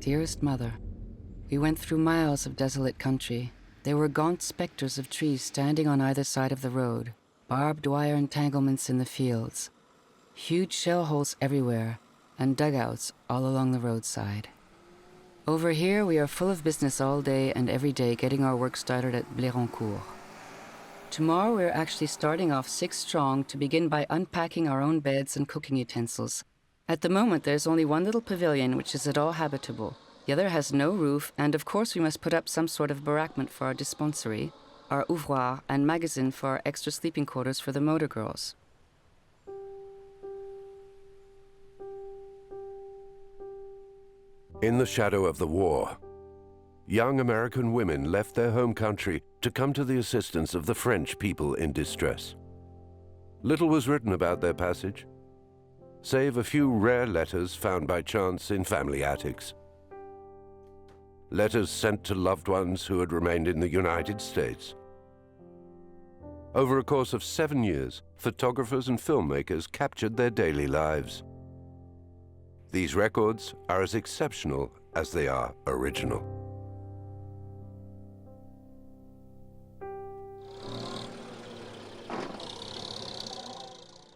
Dearest Mother, we went through miles of desolate country. There were gaunt specters of trees standing on either side of the road, barbed wire entanglements in the fields, huge shell holes everywhere, and dugouts all along the roadside. Over here, we are full of business all day and every day, getting our work started at Blérancourt. Tomorrow, we're actually starting off 6 strong to begin by unpacking our own beds and cooking utensils. At the moment, there's only one little pavilion, which is at all habitable. The other has no roof, and of course we must put up some sort of baraquement for our dispensary, our ouvroir, and magazine for our extra sleeping quarters for the motor girls. In the shadow of the war, young American women left their home country to come to the assistance of the French people in distress. Little was written about their passage, save a few rare letters found by chance in family attics. Letters sent to loved ones who had remained in the United States. Over a course of 7 years, photographers and filmmakers captured their daily lives. These records are as exceptional as they are original.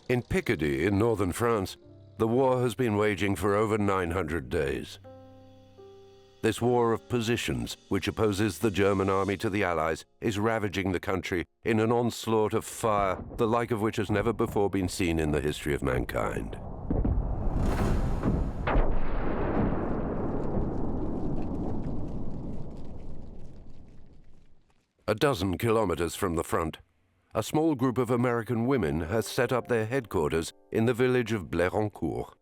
In Picardy, in northern France, the war has been waging for over 900 days. This war of positions, which opposes the German army to the Allies, is ravaging the country in an onslaught of fire, the like of which has never before been seen in the history of mankind. A dozen kilometers from the front, a small group of American women has set up their headquarters in the village of Blérancourt.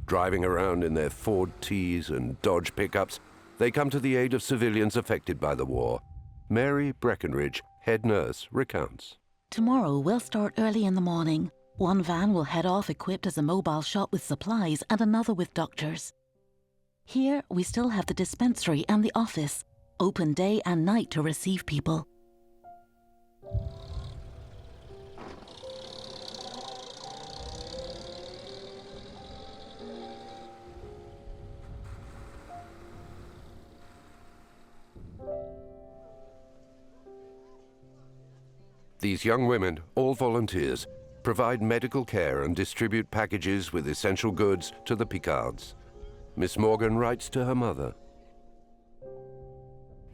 Driving around in their Ford T's and Dodge pickups, they come to the aid of civilians affected by the war. Mary Breckenridge, head nurse, recounts. Tomorrow we'll start early in the morning. One van will head off equipped as a mobile shop with supplies and another with doctors. Here we still have the dispensary and the office, open day and night to receive people. These young women, all volunteers, provide medical care and distribute packages with essential goods to the Picards. Miss Morgan writes to her mother.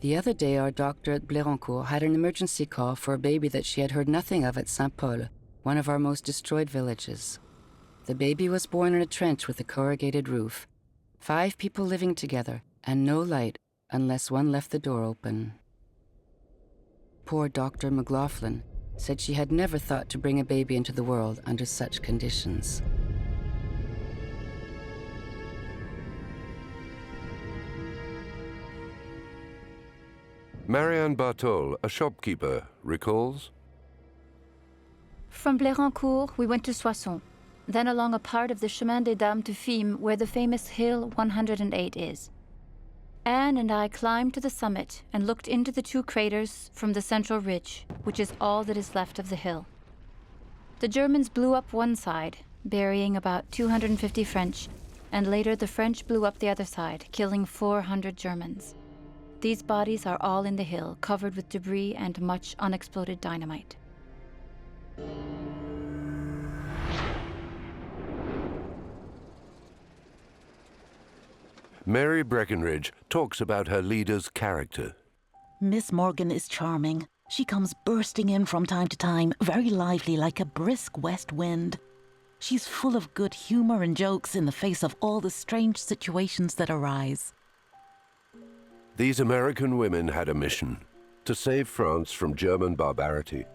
The other day, our doctor at Blérancourt had an emergency call for a baby that she had heard nothing of at Saint-Paul, one of our most destroyed villages. The baby was born in a trench with a corrugated roof. 5 people living together, and no light unless one left the door open. Poor Dr. McLaughlin said she had never thought to bring a baby into the world under such conditions. Marianne Bartol, a shopkeeper, recalls. From Blérancourt, we went to Soissons, then along a part of the Chemin des Dames to Fismes, where the famous Hill 108 is. Anne and I climbed to the summit and looked into the 2 craters from the central ridge, which is all that is left of the hill. The Germans blew up one side, burying about 250 French, and later the French blew up the other side, killing 400 Germans. These bodies are all in the hill, covered with debris and much unexploded dynamite. Mary Breckenridge talks about her leader's character. Miss Morgan is charming. She comes bursting in from time to time, very lively like a brisk west wind. She's full of good humor and jokes in the face of all the strange situations that arise. These American women had a mission: to save France from German barbarity.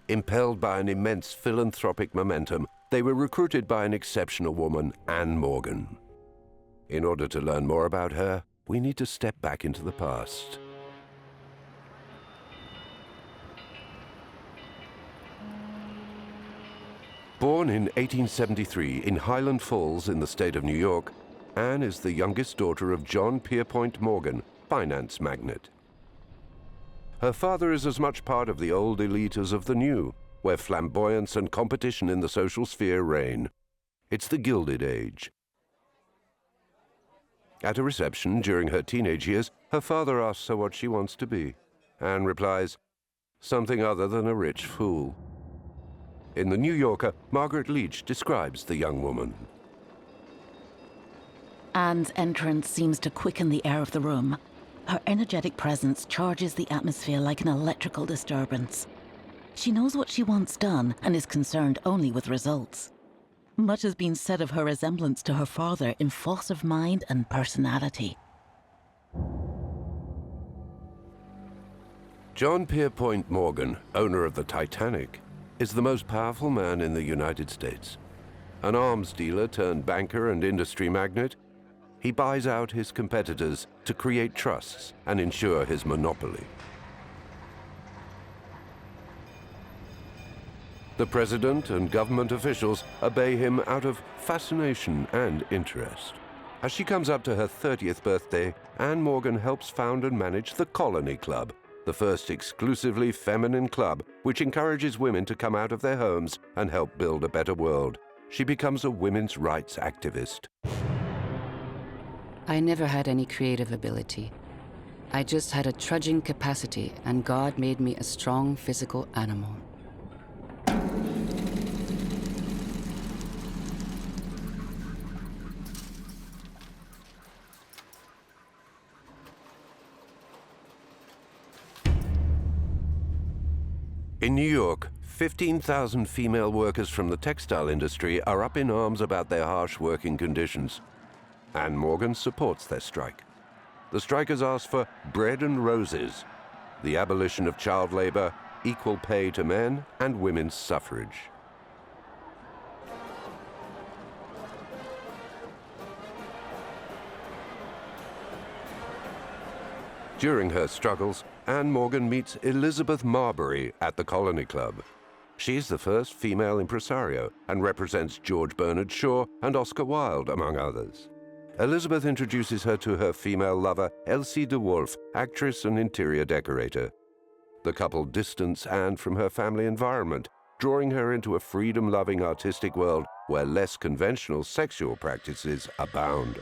Impelled by an immense philanthropic momentum, they were recruited by an exceptional woman, Anne Morgan. In order to learn more about her, we need to step back into the past. Born in 1873 in Highland Falls in the state of New York, Anne is the youngest daughter of John Pierpont Morgan, finance magnate. Her father is as much part of the old elite as of the new, where flamboyance and competition in the social sphere reign. It's the Gilded Age. At a reception during her teenage years, her father asks her what she wants to be. Anne replies, "Something other than a rich fool." In The New Yorker, Margaret Leach describes the young woman. Anne's entrance seems to quicken the air of the room. Her energetic presence charges the atmosphere like an electrical disturbance. She knows what she wants done and is concerned only with results. Much has been said of her resemblance to her father in force of mind and personality. John Pierpont Morgan, owner of the Titanic, is the most powerful man in the United States. An arms dealer turned banker and industry magnate, he buys out his competitors to create trusts and ensure his monopoly. The president and government officials obey him out of fascination and interest. As she comes up to her 30th birthday, Anne Morgan helps found and manage the Colony Club, the first exclusively feminine club which encourages women to come out of their homes and help build a better world. She becomes a women's rights activist. I never had any creative ability. I just had a trudging capacity, and God made me a strong physical animal. In New York, 15,000 female workers from the textile industry are up in arms about their harsh working conditions. Anne Morgan supports their strike. The strikers ask for bread and roses, the abolition of child labor, equal pay to men, and women's suffrage. During her struggles, Anne Morgan meets Elizabeth Marbury at the Colony Club. She's the first female impresario and represents George Bernard Shaw and Oscar Wilde, among others. Elizabeth introduces her to her female lover, Elsie de Wolfe, actress and interior decorator. The couple distance Anne from her family environment, drawing her into a freedom-loving artistic world where less conventional sexual practices abound.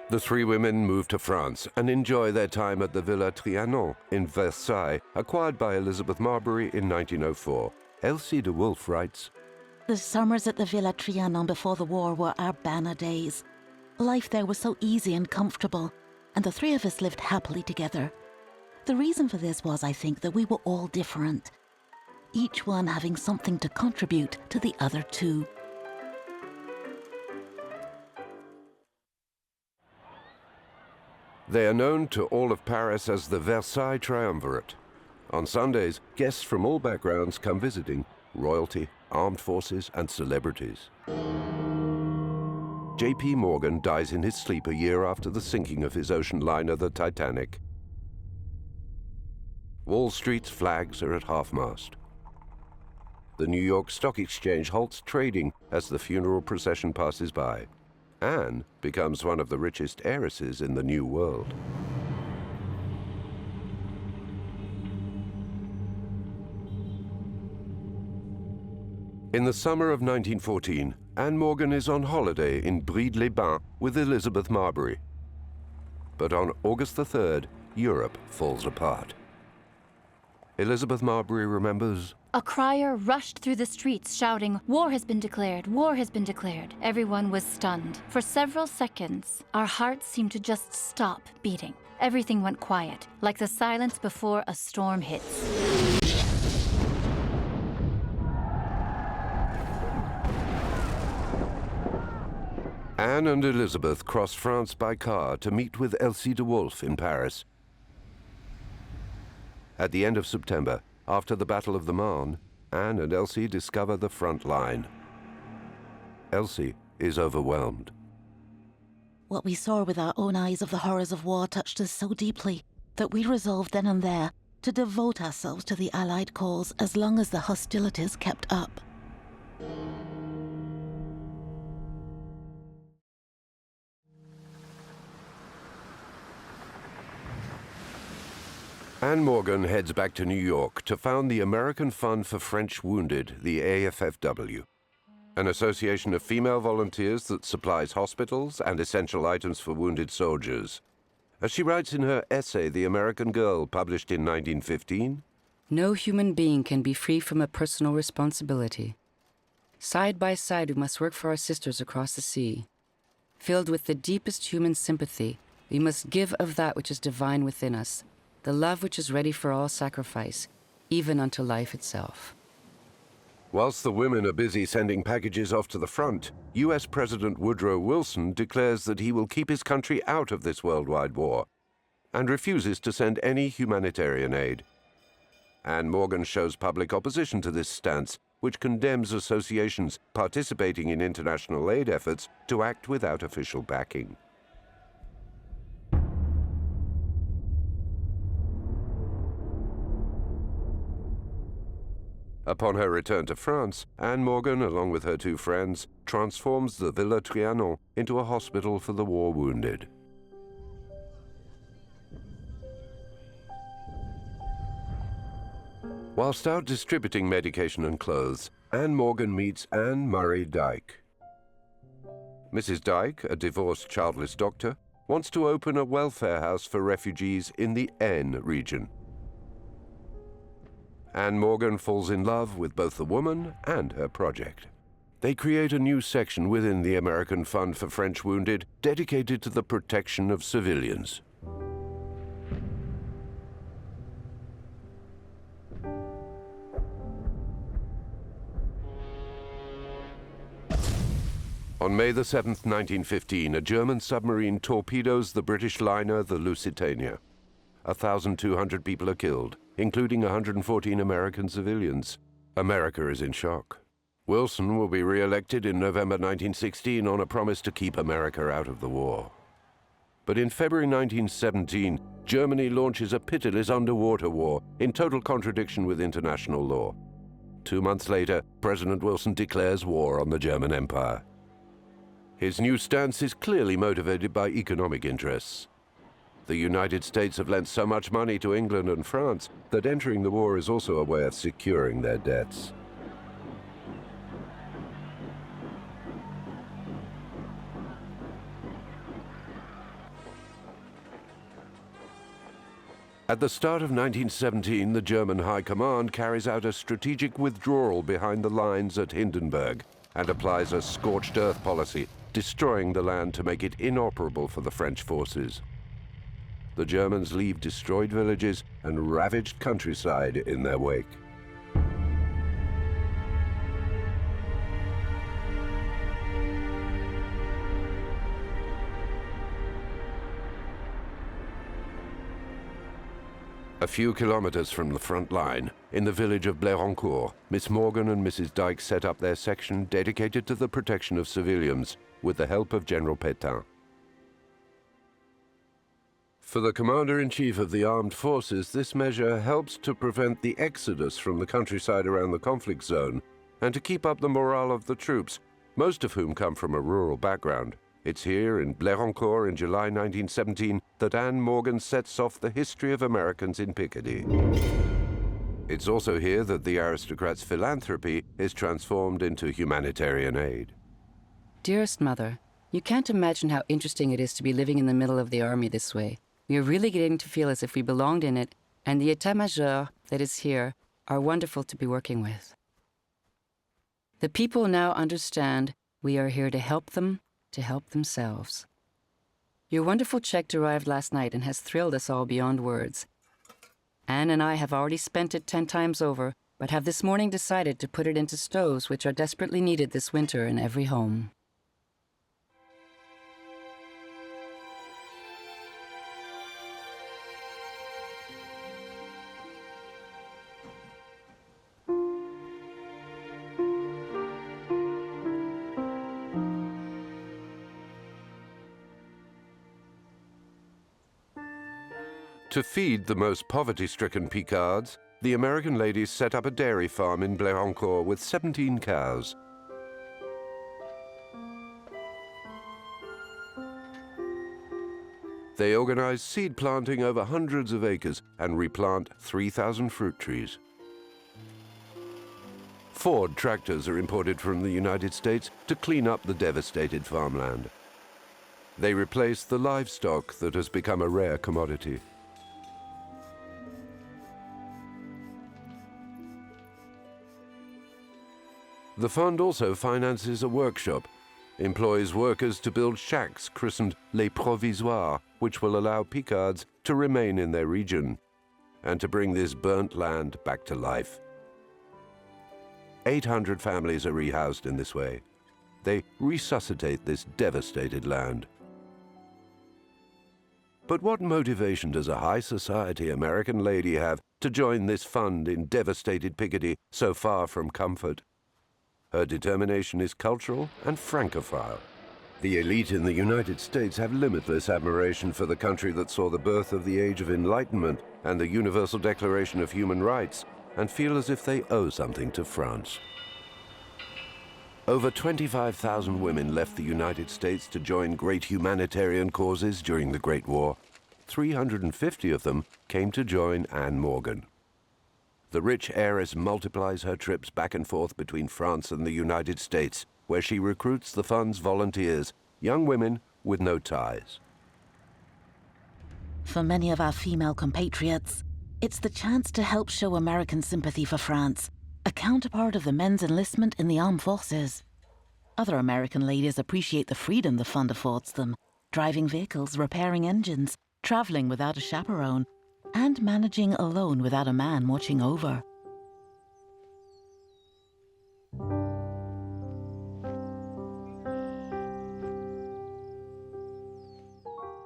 The three women move to France and enjoy their time at the Villa Trianon in Versailles, acquired by Elizabeth Marbury in 1904. Elsie de Wolfe writes, The summers at the Villa Trianon before the war were our banner days. Life there was so easy and comfortable, and the three of us lived happily together. The reason for this was, I think, that we were all different, each one having something to contribute to the other two. They are known to all of Paris as the Versailles Triumvirate. On Sundays, guests from all backgrounds come visiting: royalty, armed forces, and celebrities. J.P. Morgan dies in his sleep a year after the sinking of his ocean liner, the Titanic. Wall Street's flags are at half-mast. The New York Stock Exchange halts trading as the funeral procession passes by. Anne becomes one of the richest heiresses in the New World. In the summer of 1914, Anne Morgan is on holiday in Bride-les-Bains with Elizabeth Marbury. But on August the 3rd, Europe falls apart. Elizabeth Marbury remembers, A crier rushed through the streets shouting, "War has been declared! War has been declared!" Everyone was stunned. For several seconds, our hearts seemed to just stop beating. Everything went quiet, like the silence before a storm hits. Anne and Elizabeth cross France by car to meet with Elsie de Wolfe in Paris. At the end of September, after the Battle of the Marne, Anne and Elsie discover the front line. Elsie is overwhelmed. What we saw with our own eyes of the horrors of war touched us so deeply that we resolved then and there to devote ourselves to the Allied cause as long as the hostilities kept up. Anne Morgan heads back to New York to found the American Fund for French Wounded, the AFFW, an association of female volunteers that supplies hospitals and essential items for wounded soldiers. As she writes in her essay, The American Girl, published in 1915, "No human being can be free from a personal responsibility. Side by side, we must work for our sisters across the sea. Filled with the deepest human sympathy, we must give of that which is divine within us, the love which is ready for all sacrifice, even unto life itself." Whilst the women are busy sending packages off to the front, US President Woodrow Wilson declares that he will keep his country out of this worldwide war and refuses to send any humanitarian aid. Anne Morgan shows public opposition to this stance, which condemns associations participating in international aid efforts to act without official backing. Upon her return to France, Anne Morgan, along with her two friends, transforms the Villa Trianon into a hospital for the war wounded. Whilst out distributing medication and clothes, Anne Morgan meets Anne Murray Dyke. Mrs. Dyke, a divorced childless doctor, wants to open a welfare house for refugees in the N region. Anne Morgan falls in love with both the woman and her project. They create a new section within the American Fund for French Wounded dedicated to the protection of civilians. On May the 7th, 1915, a German submarine torpedoes the British liner the Lusitania. 1,200 people are killed, including 114 American civilians. America is in shock. Wilson will be re-elected in November 1916 on a promise to keep America out of the war. But in February 1917, Germany launches a pitiless underwater war in total contradiction with international law. 2 months later, President Wilson declares war on the German Empire. His new stance is clearly motivated by economic interests. The United States have lent so much money to England and France that entering the war is also a way of securing their debts. At the start of 1917, the German High Command carries out a strategic withdrawal behind the lines at Hindenburg and applies a scorched earth policy, destroying the land to make it inoperable for the French forces. The Germans leave destroyed villages and ravaged countryside in their wake. A few kilometers from the front line, in the village of Blérancourt, Miss Morgan and Mrs. Dyke set up their section dedicated to the protection of civilians with the help of General Pétain. For the Commander-in-Chief of the Armed Forces, this measure helps to prevent the exodus from the countryside around the conflict zone and to keep up the morale of the troops, most of whom come from a rural background. It's here in Blérancourt in July 1917 that Anne Morgan sets off the history of Americans in Picardy. It's also here that the aristocrats' philanthropy is transformed into humanitarian aid. Dearest Mother, you can't imagine how interesting it is to be living in the middle of the army this way. We are really getting to feel as if we belonged in it, and the état-major that is here are wonderful to be working with. The people now understand we are here to help them, to help themselves. Your wonderful check arrived last night and has thrilled us all beyond words. Anne and I have already spent it 10 times over, but have this morning decided to put it into stoves which are desperately needed this winter in every home. To feed the most poverty-stricken Picards, the American ladies set up a dairy farm in Blérancourt with 17 cows. They organize seed planting over hundreds of acres and replant 3,000 fruit trees. Ford tractors are imported from the United States to clean up the devastated farmland. They replace the livestock that has become a rare commodity. The fund also finances a workshop, employs workers to build shacks christened Les Provisoires, which will allow Picards to remain in their region and to bring this burnt land back to life. 800 families are rehoused in this way. They resuscitate this devastated land. But what motivation does a high society American lady have to join this fund in devastated Picardy so far from comfort? Her determination is cultural and francophile. The elite in the United States have limitless admiration for the country that saw the birth of the Age of Enlightenment and the Universal Declaration of Human Rights, and feel as if they owe something to France. Over 25,000 women left the United States to join great humanitarian causes during the Great War. 350 of them came to join Anne Morgan. The rich heiress multiplies her trips back and forth between France and the United States, where she recruits the fund's volunteers, young women with no ties. For many of our female compatriots, it's the chance to help show American sympathy for France, a counterpart of the men's enlistment in the armed forces. Other American ladies appreciate the freedom the fund affords them, driving vehicles, repairing engines, traveling without a chaperone, and managing alone without a man watching over.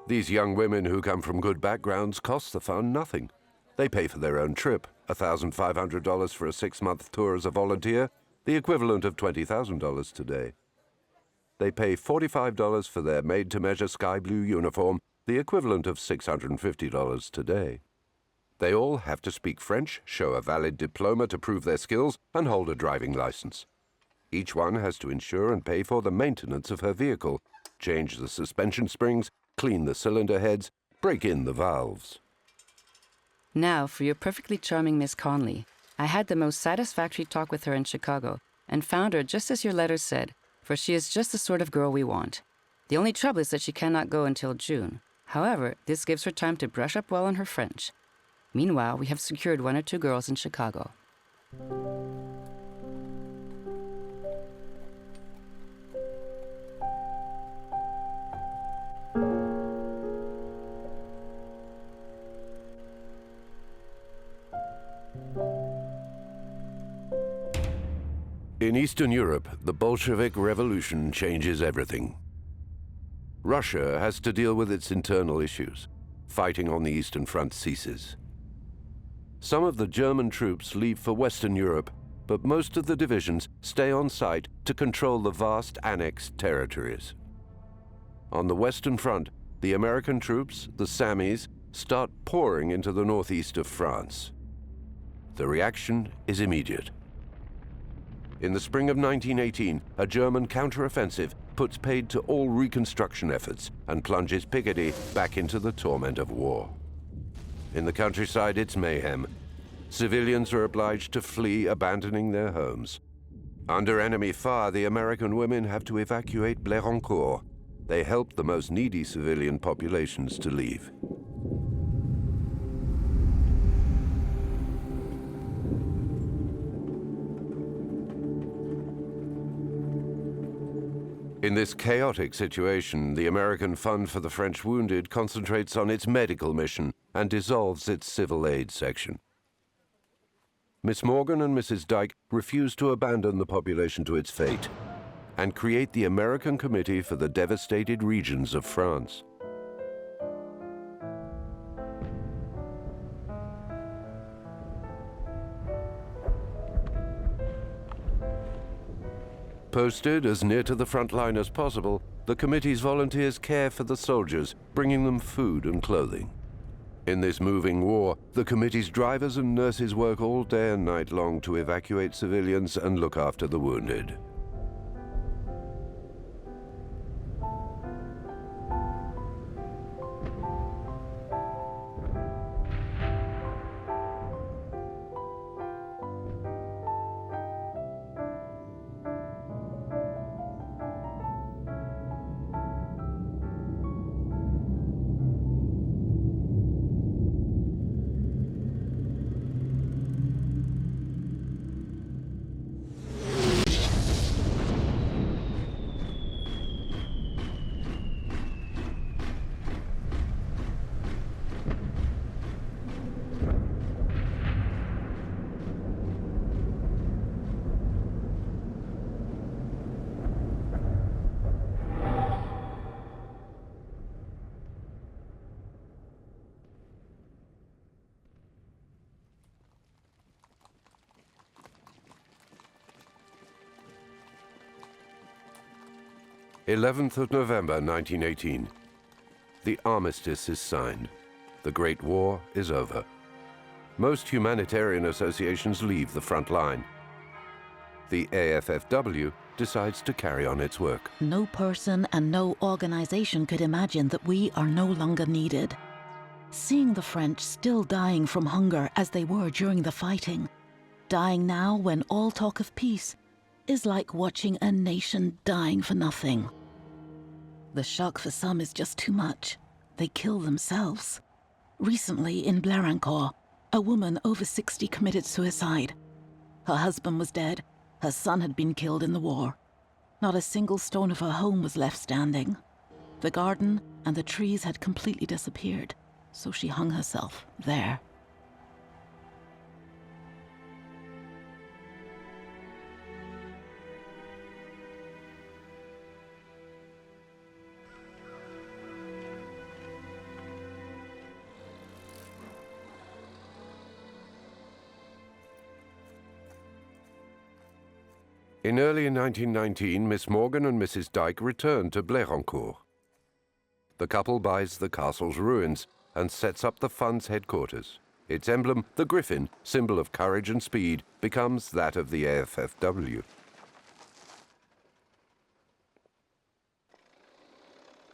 These young women who come from good backgrounds cost the fund nothing. They pay for their own trip, $1,500 for a 6-month tour as a volunteer, the equivalent of $20,000 today. They pay $45 for their made-to-measure sky blue uniform, the equivalent of $650 today. They all have to speak French, show a valid diploma to prove their skills, and hold a driving license. Each one has to insure and pay for the maintenance of her vehicle, change the suspension springs, clean the cylinder heads, break in the valves. Now, for your perfectly charming Miss Conley. I had the most satisfactory talk with her in Chicago and found her just as your letter said, for she is just the sort of girl we want. The only trouble is that she cannot go until June. However, this gives her time to brush up well on her French. Meanwhile, we have secured 1 or 2 girls in Chicago. In Eastern Europe, the Bolshevik Revolution changes everything. Russia has to deal with its internal issues. Fighting on the Eastern Front ceases. Some of the German troops leave for Western Europe, but most of the divisions stay on site to control the vast annexed territories. On the Western Front, the American troops, the Sammies, start pouring into the northeast of France. The reaction is immediate. In the spring of 1918, a German counteroffensive puts paid to all Reconstruction efforts and plunges Picardy back into the torment of war. In the countryside, it's mayhem. Civilians are obliged to flee, abandoning their homes. Under enemy fire, the American women have to evacuate Blérancourt. They help the most needy civilian populations to leave. In this chaotic situation, the American Fund for the French Wounded concentrates on its medical mission and dissolves its civil aid section. Miss Morgan and Mrs. Dyke refuse to abandon the population to its fate and create the American Committee for the Devastated Regions of France. Posted as near to the front line as possible, the committee's volunteers care for the soldiers, bringing them food and clothing. In this moving war, the committee's drivers and nurses work all day and night long to evacuate civilians and look after the wounded. 11th of November 1918. The armistice is signed. The Great War is over. Most humanitarian associations leave the front line. The AFFW decides to carry on its work. No person and no organization could imagine that we are no longer needed. Seeing the French still dying from hunger as they were during the fighting, dying now when all talk of peace, is like watching a nation dying for nothing. The shock for some is just too much. They kill themselves. Recently in Blérancourt, a woman over 60 committed suicide. Her husband was dead. Her son had been killed in the war. Not a single stone of her home was left standing. The garden and the trees had completely disappeared, so she hung herself there. In early 1919, Miss Morgan and Mrs. Dyke returned to Blérancourt. The couple buys the castle's ruins and sets up the fund's headquarters. Its emblem, the griffin, symbol of courage and speed, becomes that of the AFFW.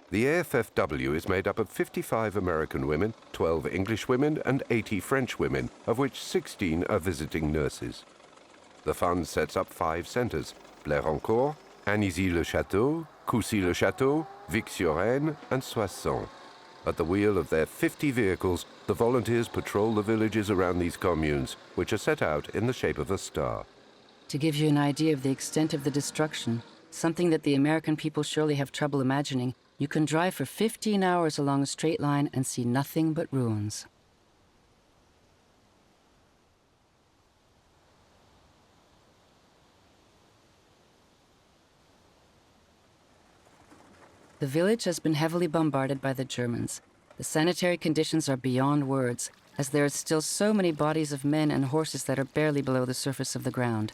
The AFFW is made up of 55 American women, 12 English women, and 80 French women, of which 16 are visiting nurses. The fund sets up 5 centres: Blérancourt, Anisy-le-Château, Coucy-le-Château, Vic-sur-Aisne, and Soissons. At the wheel of their 50 vehicles, the volunteers patrol the villages around these communes, which are set out in the shape of a star. To give you an idea of the extent of the destruction, something that the American people surely have trouble imagining, you can drive for 15 hours along a straight line and see nothing but ruins. The village has been heavily bombarded by the Germans. The sanitary conditions are beyond words, as there are still so many bodies of men and horses that are barely below the surface of the ground.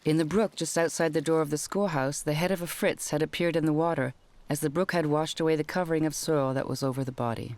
In the brook just outside the door of the schoolhouse, the head of a Fritz had appeared in the water, as the brook had washed away the covering of soil that was over the body.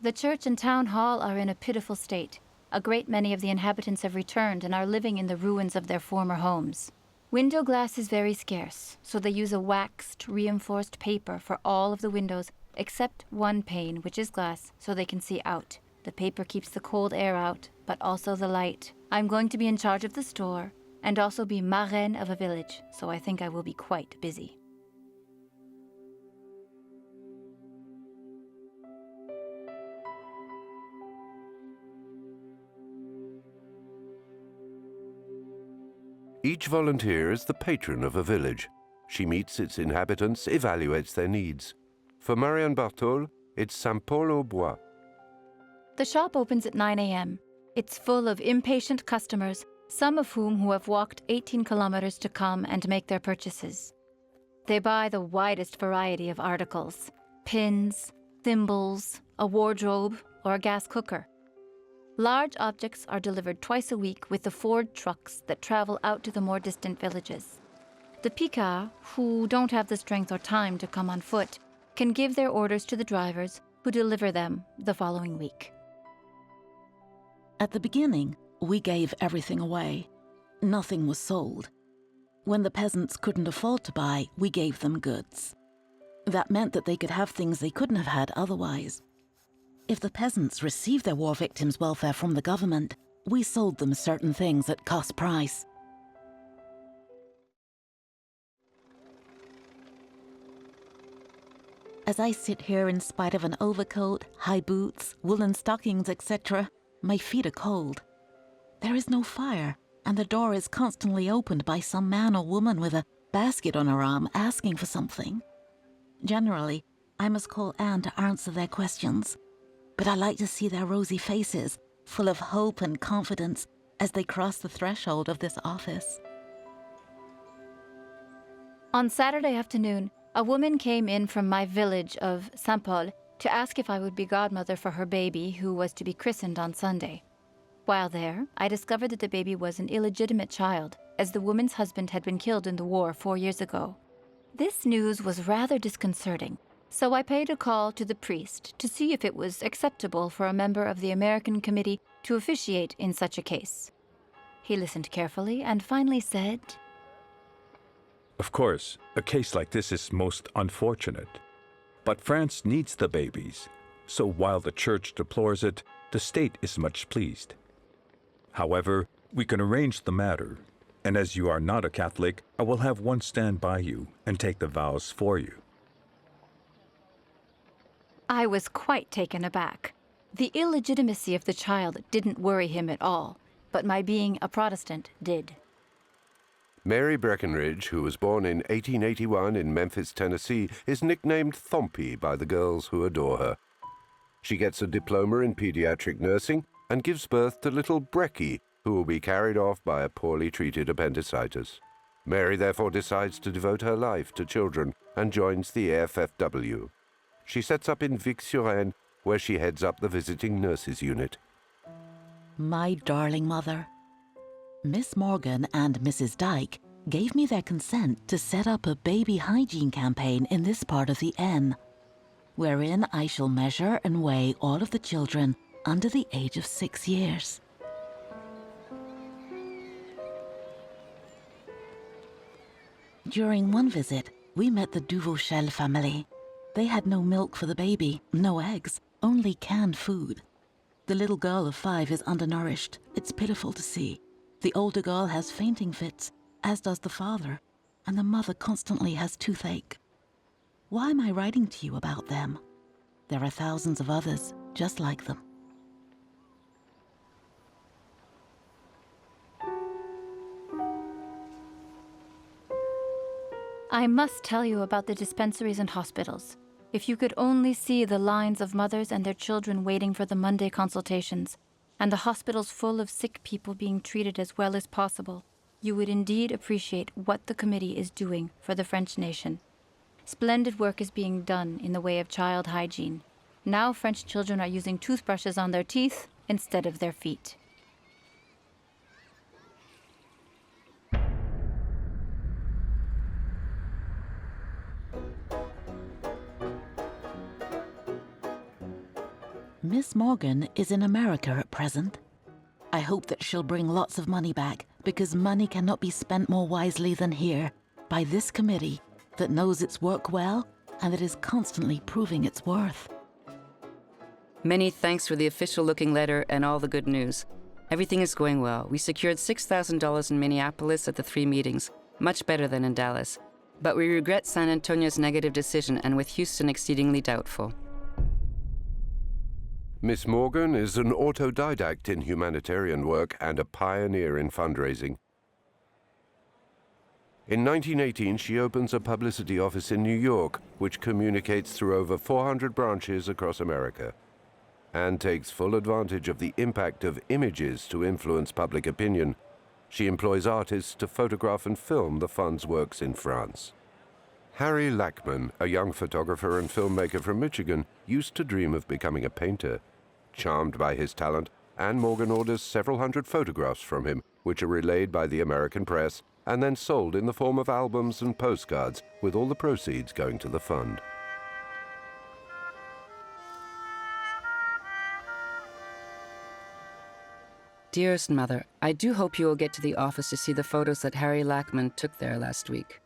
The church and town hall are in a pitiful state. A great many of the inhabitants have returned and are living in the ruins of their former homes. Window glass is very scarce, so they use a waxed, reinforced paper for all of the windows except one pane, which is glass, so they can see out. The paper keeps the cold air out, but also the light. I'm going to be in charge of the store and also be marraine of a village, so I think I will be quite busy. Each volunteer is the patron of a village. She meets its inhabitants, evaluates their needs. For Marianne Bartol, it's Saint-Paul-au-Bois. The shop opens at 9 a.m. It's full of impatient customers, some of whom have walked 18 kilometers to come and make their purchases. They buy the widest variety of articles: pins, thimbles, a wardrobe, or a gas cooker. Large objects are delivered twice a week with the Ford trucks that travel out to the more distant villages. The Picards, who don't have the strength or time to come on foot, can give their orders to the drivers, who deliver them the following week. At the beginning, we gave everything away. Nothing was sold. When the peasants couldn't afford to buy, we gave them goods. That meant that they could have things they couldn't have had otherwise. If the peasants received their war victims' welfare from the government, we sold them certain things at cost price. As I sit here in spite of an overcoat, high boots, woolen stockings, etc., my feet are cold. There is no fire, and the door is constantly opened by some man or woman with a basket on her arm asking for something. Generally, I must call Anne to answer their questions, but I like to see their rosy faces, full of hope and confidence, as they cross the threshold of this office. On Saturday afternoon, a woman came in from my village of Saint-Paul to ask if I would be godmother for her baby, who was to be christened on Sunday. While there, I discovered that the baby was an illegitimate child, as the woman's husband had been killed in the war 4 years ago. This news was rather disconcerting, so I paid a call to the priest to see if it was acceptable for a member of the American committee to officiate in such a case. He listened carefully and finally said, Of course, a case like this is most unfortunate. But France needs the babies, so while the Church deplores it, the state is much pleased. However, we can arrange the matter, and as you are not a Catholic, I will have one stand by you and take the vows for you. I was quite taken aback. The illegitimacy of the child didn't worry him at all, but my being a Protestant did. Mary Breckenridge, who was born in 1881 in Memphis, Tennessee, is nicknamed Thompy by the girls who adore her. She gets a diploma in pediatric nursing and gives birth to little Brekkie, who will be carried off by a poorly treated appendicitis. Mary therefore decides to devote her life to children and joins the AFFW. She sets up in Vic-sur-Aisne, where she heads up the visiting nurses unit. My darling mother. Miss Morgan and Mrs. Dyke gave me their consent to set up a baby hygiene campaign in this part of the N, wherein I shall measure and weigh all of the children under the age of 6 years. During one visit, we met the Duvauchel family. They had no milk for the baby, no eggs, only canned food. The little girl of 5 is undernourished. It's pitiful to see. The older girl has fainting fits, as does the father, and the mother constantly has toothache. Why am I writing to you about them? There are thousands of others just like them. I must tell you about the dispensaries and hospitals. If you could only see the lines of mothers and their children waiting for the Monday consultations, and the hospitals full of sick people being treated as well as possible, you would indeed appreciate what the committee is doing for the French nation. Splendid work is being done in the way of child hygiene. Now French children are using toothbrushes on their teeth instead of their feet. Miss Morgan is in America at present. I hope that she'll bring lots of money back, because money cannot be spent more wisely than here, by this committee that knows its work well and that is constantly proving its worth. Many thanks for the official-looking letter and all the good news. Everything is going well. We secured $6,000 in Minneapolis at the 3 meetings, much better than in Dallas. But we regret San Antonio's negative decision, and with Houston exceedingly doubtful. Miss Morgan is an autodidact in humanitarian work and a pioneer in fundraising. In 1918, she opens a publicity office in New York, which communicates through over 400 branches across America, and takes full advantage of the impact of images to influence public opinion. She employs artists to photograph and film the fund's works in France. Harry Lackman, a young photographer and filmmaker from Michigan, used to dream of becoming a painter. Charmed by his talent, Anne Morgan orders several hundred photographs from him, which are relayed by the American press and then sold in the form of albums and postcards, with all the proceeds going to the fund. Dearest Mother, I do hope you will get to the office to see the photos that Harry Lackman took there last week.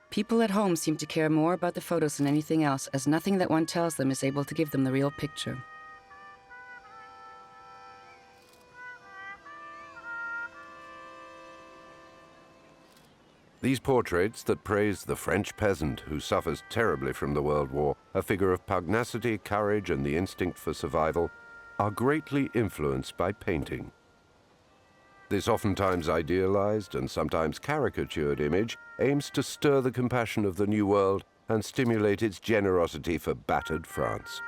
People at home seem to care more about the photos than anything else, as nothing that one tells them is able to give them the real picture. These portraits that praise the French peasant who suffers terribly from the World War, a figure of pugnacity, courage, and the instinct for survival, are greatly influenced by painting. This oftentimes idealized and sometimes caricatured image aims to stir the compassion of the New World and stimulate its generosity for battered France.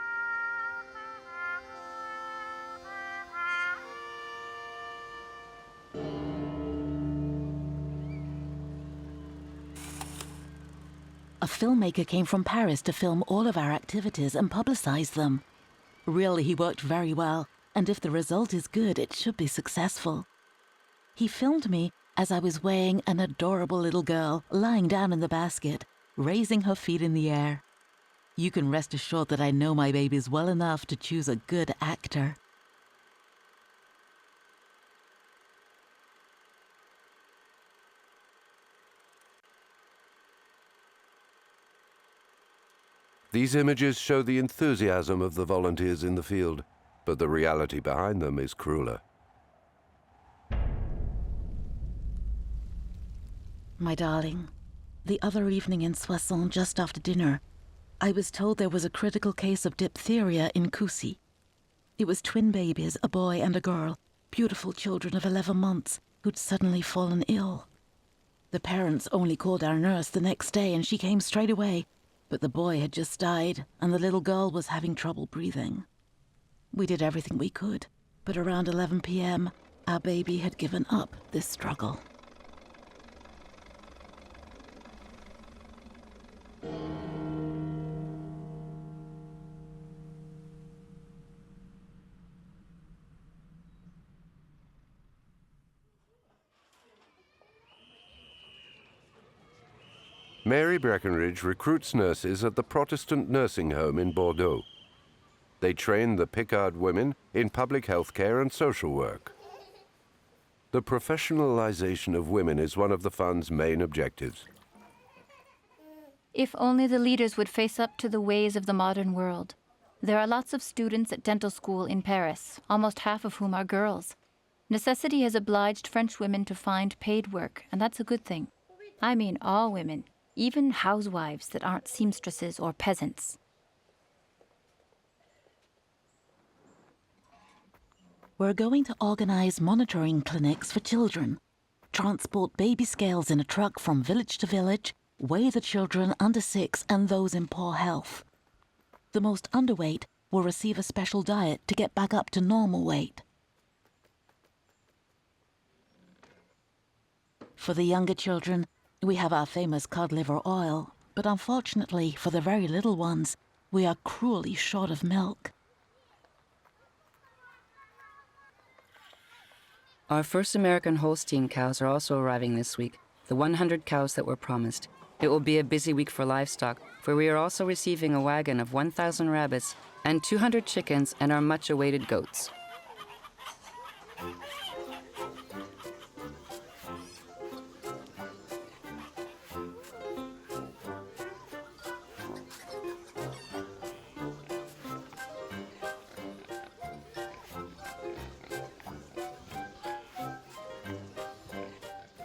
A filmmaker came from Paris to film all of our activities and publicize them. Really, he worked very well. and if the result is good, it should be successful. He filmed me as I was weighing an adorable little girl lying down in the basket, raising her feet in the air. You can rest assured that I know my babies well enough to choose a good actor. These images show the enthusiasm of the volunteers in the field, but the reality behind them is crueler. My darling, the other evening in Soissons just after dinner, I was told there was a critical case of diphtheria in Coucy. It was twin babies, a boy and a girl, beautiful children of 11 months, who'd suddenly fallen ill. The parents only called our nurse the next day and she came straight away, but the boy had just died and the little girl was having trouble breathing. We did everything we could, but around 11 p.m., our baby had given up this struggle. Mary Breckenridge recruits nurses at the Protestant nursing home in Bordeaux. They train the Picardy women in public health care and social work. The professionalization of women is one of the fund's main objectives. If only the leaders would face up to the ways of the modern world. There are lots of students at dental school in Paris, almost half of whom are girls. Necessity has obliged French women to find paid work, and that's a good thing. I mean all women, even housewives that aren't seamstresses or peasants. We're going to organize monitoring clinics for children, transport baby scales in a truck from village to village, weigh the children under 6 and those in poor health. The most underweight will receive a special diet to get back up to normal weight. For the younger children, we have our famous cod liver oil, but unfortunately for the very little ones, we are cruelly short of milk. Our first American Holstein cows are also arriving this week, the 100 cows that were promised. It will be a busy week for livestock, for we are also receiving a wagon of 1,000 rabbits and 200 chickens and our much-awaited goats.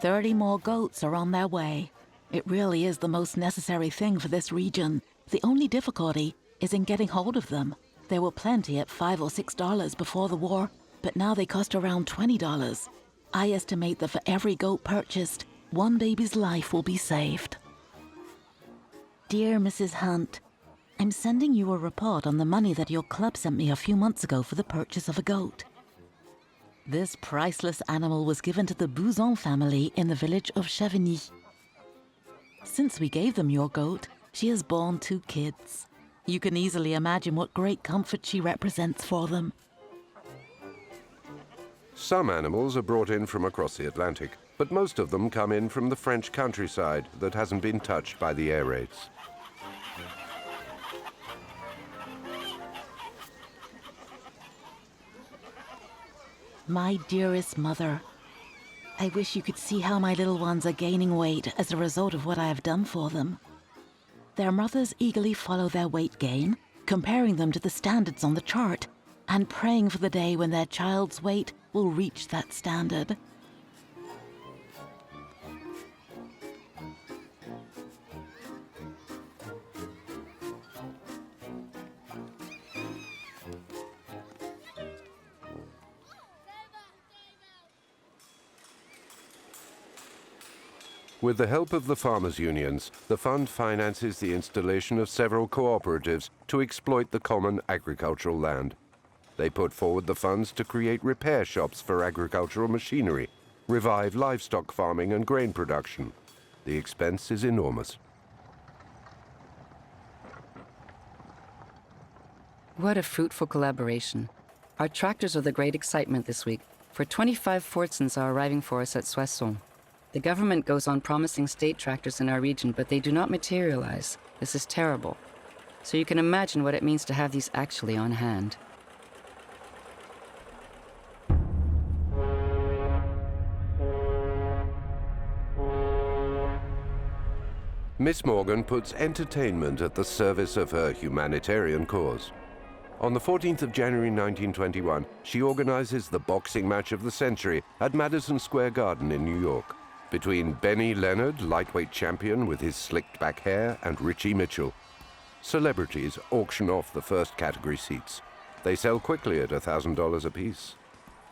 "30 more goats are on their way. It really is the most necessary thing for this region. The only difficulty is in getting hold of them. There were plenty at $5 or $6 before the war, but now they cost around $20. I estimate that for every goat purchased, one baby's life will be saved." Dear Mrs. Hunt, I'm sending you a report on the money that your club sent me a few months ago for the purchase of a goat. This priceless animal was given to the Bouzon family in the village of Chavigny. Since we gave them your goat, she has borne 2 kids. You can easily imagine what great comfort she represents for them. Some animals are brought in from across the Atlantic, but most of them come in from the French countryside that hasn't been touched by the air raids. My dearest mother, I wish you could see how my little ones are gaining weight as a result of what I have done for them. Their mothers eagerly follow their weight gain, comparing them to the standards on the chart, and praying for the day when their child's weight will reach that standard. With the help of the farmers' unions, the fund finances the installation of several cooperatives to exploit the common agricultural land. They put forward the funds to create repair shops for agricultural machinery, revive livestock farming and grain production. The expense is enormous. What a fruitful collaboration. Our tractors are the great excitement this week, for 25 Fortsons are arriving for us at Soissons. The government goes on promising state tractors in our region, but they do not materialize. This is terrible. So you can imagine what it means to have these actually on hand. Miss Morgan puts entertainment at the service of her humanitarian cause. On the 14th of January 1921, she organizes the boxing match of the century at Madison Square Garden in New York, between Benny Leonard, lightweight champion with his slicked back hair, and Richie Mitchell. Celebrities auction off the first category seats. They sell quickly at $1,000 apiece.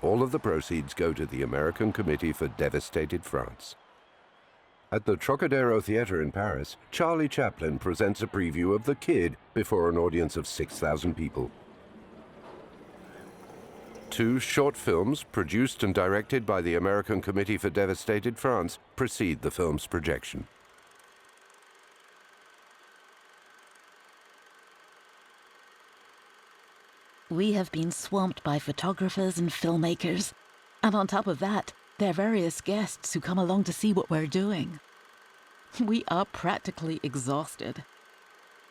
All of the proceeds go to the American Committee for Devastated France. At the Trocadero Theatre in Paris, Charlie Chaplin presents a preview of The Kid before an audience of 6,000 people. 2 short films, produced and directed by the American Committee for Devastated France, precede the film's projection. We have been swamped by photographers and filmmakers. And on top of that, there are various guests who come along to see what we're doing. We are practically exhausted.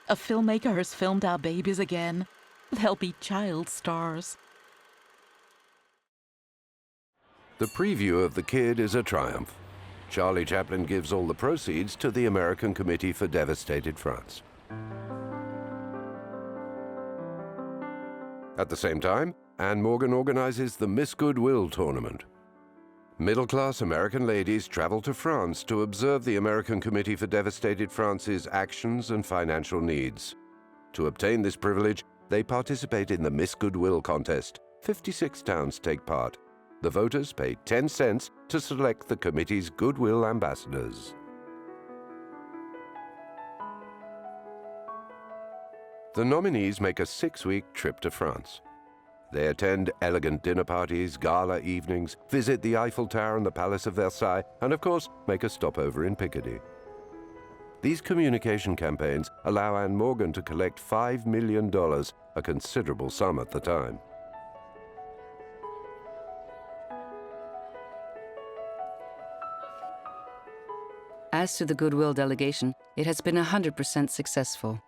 A filmmaker has filmed our babies again. They'll be child stars. The preview of The Kid is a triumph. Charlie Chaplin gives all the proceeds to the American Committee for Devastated France. At the same time, Anne Morgan organizes the Miss Goodwill tournament. Middle-class American ladies travel to France to observe the American Committee for Devastated France's actions and financial needs. To obtain this privilege, they participate in the Miss Goodwill contest. 56 towns take part. The voters pay 10 cents to select the committee's Goodwill ambassadors. The nominees make a 6-week trip to France. They attend elegant dinner parties, gala evenings, visit the Eiffel Tower and the Palace of Versailles, and of course, make a stopover in Picardy. These communication campaigns allow Anne Morgan to collect $5 million, a considerable sum at the time. As to the Goodwill delegation, it has been 100% successful.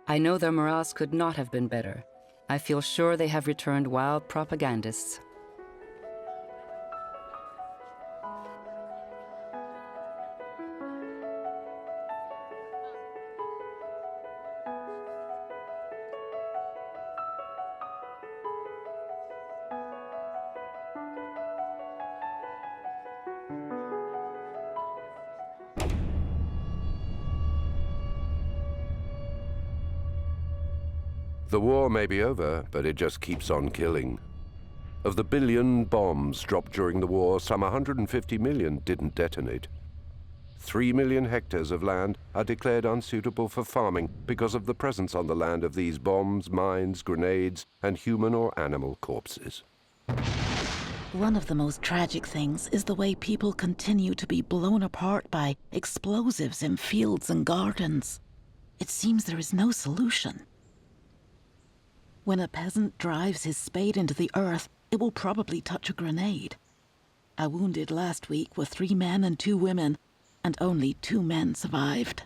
I know their morals could not have been better. I feel sure they have returned wild propagandists. The war may be over, but it just keeps on killing. Of the billion bombs dropped during the war, some 150 million didn't detonate. 3 million hectares of land are declared unsuitable for farming because of the presence on the land of these bombs, mines, grenades, and human or animal corpses. One of the most tragic things is the way people continue to be blown apart by explosives in fields and gardens. It seems there is no solution. When a peasant drives his spade into the earth, it will probably touch a grenade. I wounded last week with 3 men and 2 women, and only 2 men survived.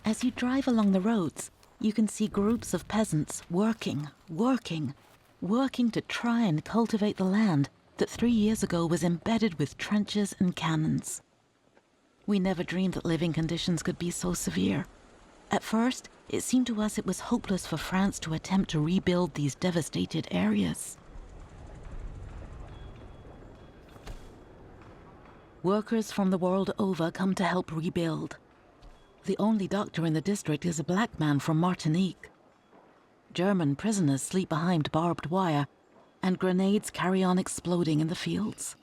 As you drive along the roads, you can see groups of peasants working to try and cultivate the land that 3 years ago was embedded with trenches and cannons. We never dreamed that living conditions could be so severe. At first, it seemed to us it was hopeless for France to attempt to rebuild these devastated areas. Workers from the world over come to help rebuild. The only doctor in the district is a black man from Martinique. German prisoners sleep behind barbed wire, and grenades carry on exploding in the fields.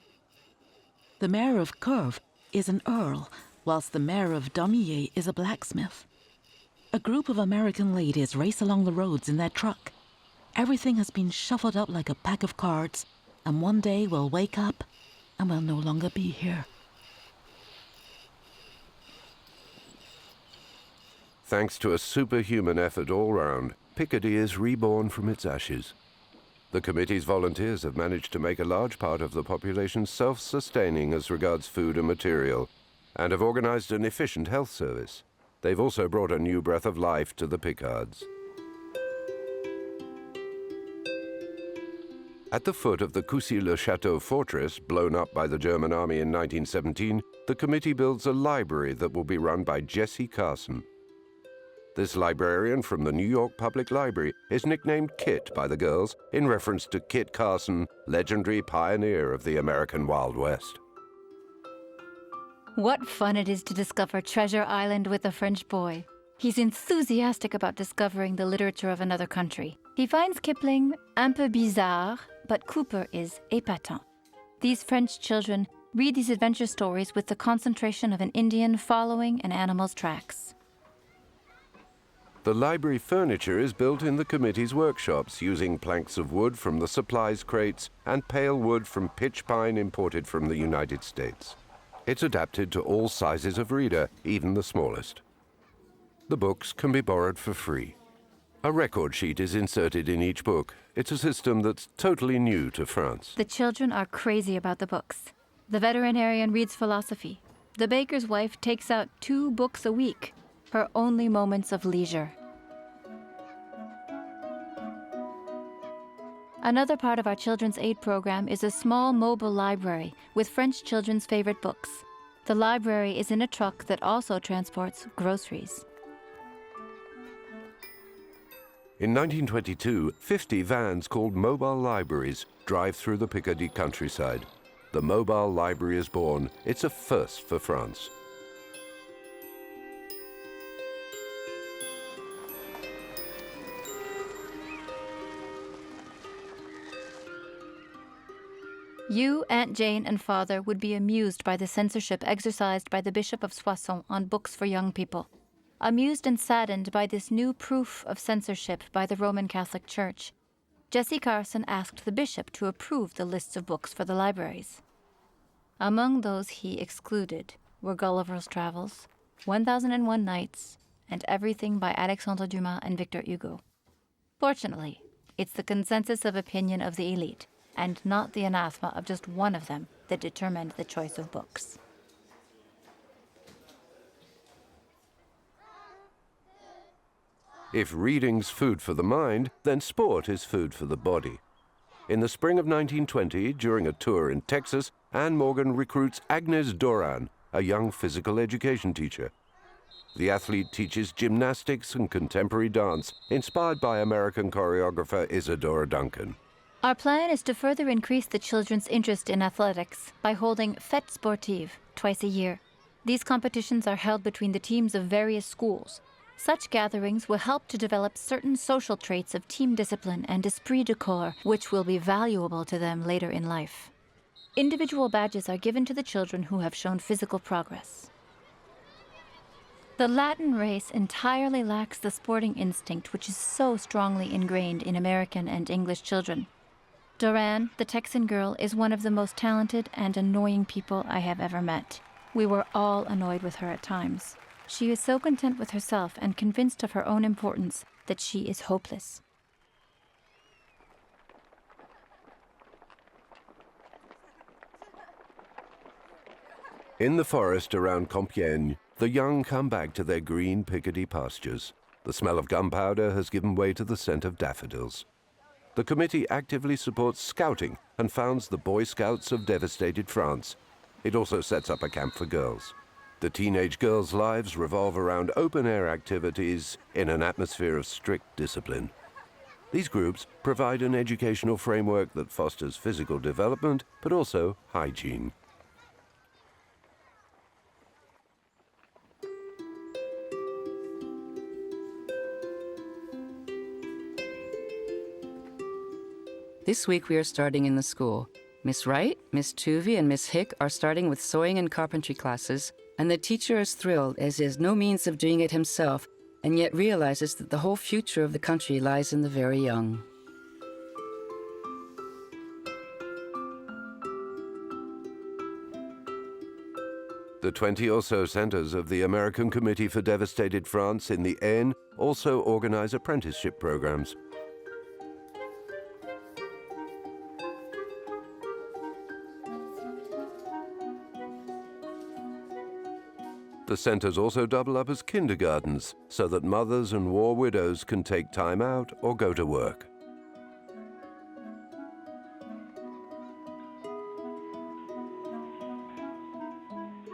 The mayor of Curve is an earl, whilst the mayor of Domillet is a blacksmith. A group of American ladies race along the roads in their truck. Everything has been shuffled up like a pack of cards, and one day we'll wake up and we'll no longer be here. Thanks to a superhuman effort all round, Picardy is reborn from its ashes. The committee's volunteers have managed to make a large part of the population self-sustaining as regards food and material, and have organized an efficient health service. They've also brought a new breath of life to the Picards. At the foot of the Coucy-le-Château fortress, blown up by the German army in 1917, the committee builds a library that will be run by Jessie Carson. This librarian from the New York Public Library is nicknamed Kit by the girls in reference to Kit Carson, legendary pioneer of the American Wild West. What fun it is to discover Treasure Island with a French boy. He's enthusiastic about discovering the literature of another country. He finds Kipling un peu bizarre, but Cooper is épatant. These French children read these adventure stories with the concentration of an Indian following an animal's tracks. The library furniture is built in the committee's workshops using planks of wood from the supplies crates and pale wood from pitch pine imported from the United States. It's adapted to all sizes of reader, even the smallest. The books can be borrowed for free. A record sheet is inserted in each book. It's a system that's totally new to France. The children are crazy about the books. The veterinarian reads philosophy. The baker's wife takes out 2 books a week, her only moments of leisure. Another part of our Children's Aid program is a small mobile library with French children's favorite books. The library is in a truck that also transports groceries. In 1922, 50 vans called mobile libraries drive through the Picardy countryside. The mobile library is born. It's a first for France. You, Aunt Jane, and Father would be amused by the censorship exercised by the Bishop of Soissons on books for young people. Amused and saddened by this new proof of censorship by the Roman Catholic Church, Jessie Carson asked the bishop to approve the lists of books for the libraries. Among those he excluded were Gulliver's Travels, 1001 Nights, and everything by Alexandre Dumas and Victor Hugo. Fortunately, it's the consensus of opinion of the elite, and not the anathema of just one of them, that determined the choice of books. If reading's food for the mind, then sport is food for the body. In the spring of 1920, during a tour in Texas, Anne Morgan recruits Agnes Doran, a young physical education teacher. The athlete teaches gymnastics and contemporary dance, inspired by American choreographer Isadora Duncan. Our plan is to further increase the children's interest in athletics by holding fêtes sportives twice a year. These competitions are held between the teams of various schools. Such gatherings will help to develop certain social traits of team discipline and esprit de corps, which will be valuable to them later in life. Individual badges are given to the children who have shown physical progress. The Latin race entirely lacks the sporting instinct which is so strongly ingrained in American and English children. Doran, the Texan girl, is one of the most talented and annoying people I have ever met. We were all annoyed with her at times. She is so content with herself and convinced of her own importance that she is hopeless. In the forest around Compiègne, the young come back to their green Picardy pastures. The smell of gunpowder has given way to the scent of daffodils. The committee actively supports scouting and founds the Boy Scouts of devastated France. It also sets up a camp for girls. The teenage girls' lives revolve around open-air activities in an atmosphere of strict discipline. These groups provide an educational framework that fosters physical development, but also hygiene. This week we are starting in the school. Miss Wright, Miss Tuvey, and Miss Hick are starting with sewing and carpentry classes, and the teacher is thrilled as he has no means of doing it himself, and yet realizes that the whole future of the country lies in the very young. The 20 or so centers of the American Committee for Devastated France in the Aisne also organize apprenticeship programs. The centers also double up as kindergartens so that mothers and war widows can take time out or go to work.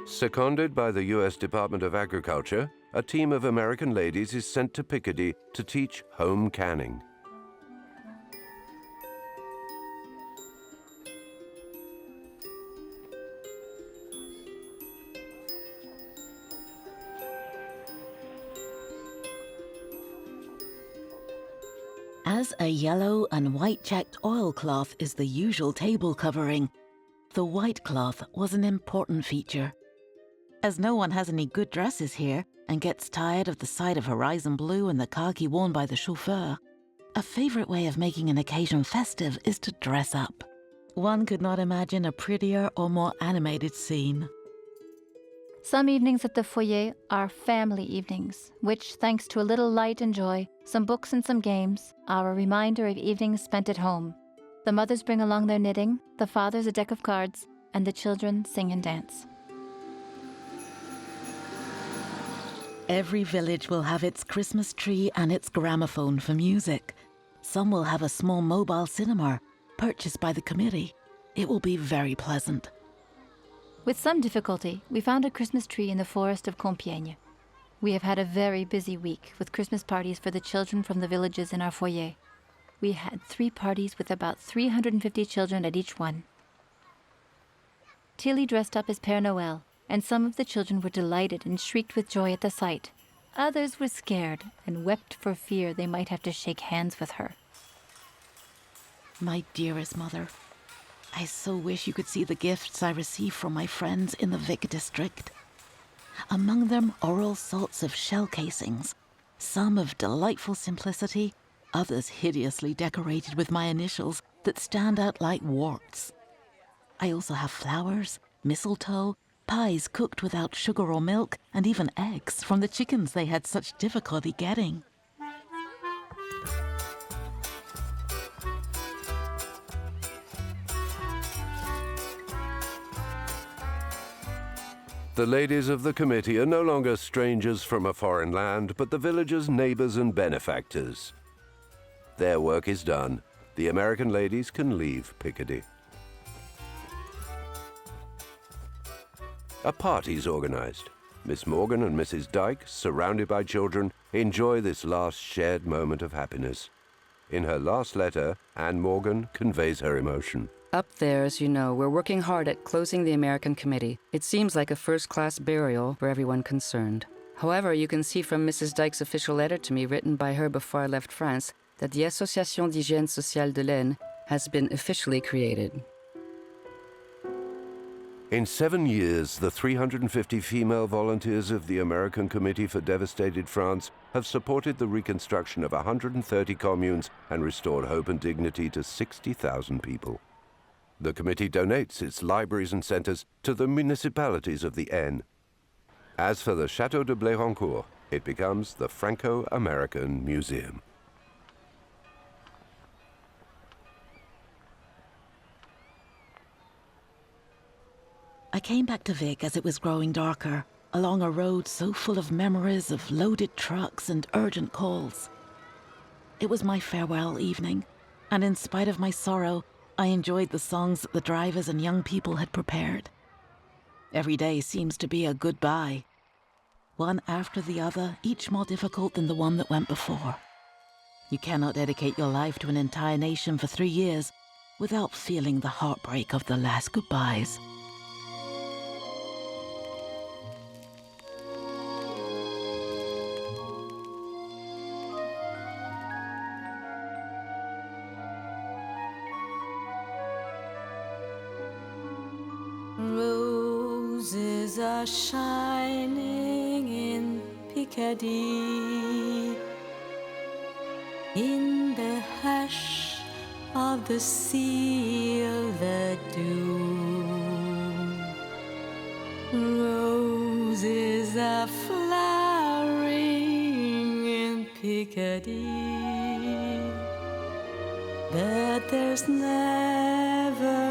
Seconded by the U.S. Department of Agriculture, a team of American ladies is sent to Picardy to teach home canning. As a yellow and white checked oilcloth is the usual table covering, the white cloth was an important feature. As no one has any good dresses here and gets tired of the sight of horizon blue and the khaki worn by the chauffeur, a favorite way of making an occasion festive is to dress up. One could not imagine a prettier or more animated scene. Some evenings at the foyer are family evenings, which, thanks to a little light and joy, some books and some games, are a reminder of evenings spent at home. The mothers bring along their knitting, the fathers a deck of cards, and the children sing and dance. Every village will have its Christmas tree and its gramophone for music. Some will have a small mobile cinema, purchased by the committee. It will be very pleasant. With some difficulty, we found a Christmas tree in the forest of Compiègne. We have had a very busy week with Christmas parties for the children from the villages in our foyer. We had 3 parties with about 350 children at each one. Tilly dressed up as Père Noël, and some of the children were delighted and shrieked with joy at the sight. Others were scared and wept for fear they might have to shake hands with her. My dearest mother, I so wish you could see the gifts I receive from my friends in the Vic district. Among them are all sorts of shell casings, some of delightful simplicity, others hideously decorated with my initials that stand out like warts. I also have flowers, mistletoe, pies cooked without sugar or milk, and even eggs from the chickens they had such difficulty getting. The ladies of the committee are no longer strangers from a foreign land, but the villagers' neighbors and benefactors. Their work is done. The American ladies can leave Picardy. A party's organized. Miss Morgan and Mrs. Dyke, surrounded by children, enjoy this last shared moment of happiness. In her last letter, Anne Morgan conveys her emotion. Up there, as you know, we're working hard at closing the American Committee. It seems like a first-class burial for everyone concerned. However, you can see from Mrs. Dyke's official letter to me written by her before I left France that the Association d'Hygiène Sociale de l'Aisne has been officially created. In 7 years, the 350 female volunteers of the American Committee for Devastated France have supported the reconstruction of 130 communes and restored hope and dignity to 60,000 people. The committee donates its libraries and centers to the municipalities of the Aisne. As for the Château de Blérancourt, it becomes the Franco-American Museum. I came back to Vic as it was growing darker, along a road so full of memories of loaded trucks and urgent calls. It was my farewell evening, and in spite of my sorrow, I enjoyed the songs that the drivers and young people had prepared. Every day seems to be a goodbye, one after the other, each more difficult than the one that went before. You cannot dedicate your life to an entire nation for 3 years without feeling the heartbreak of the last goodbyes. Roses are shining in Picardy, in the hush of the silver dew. are flowering in Picardy, but there's never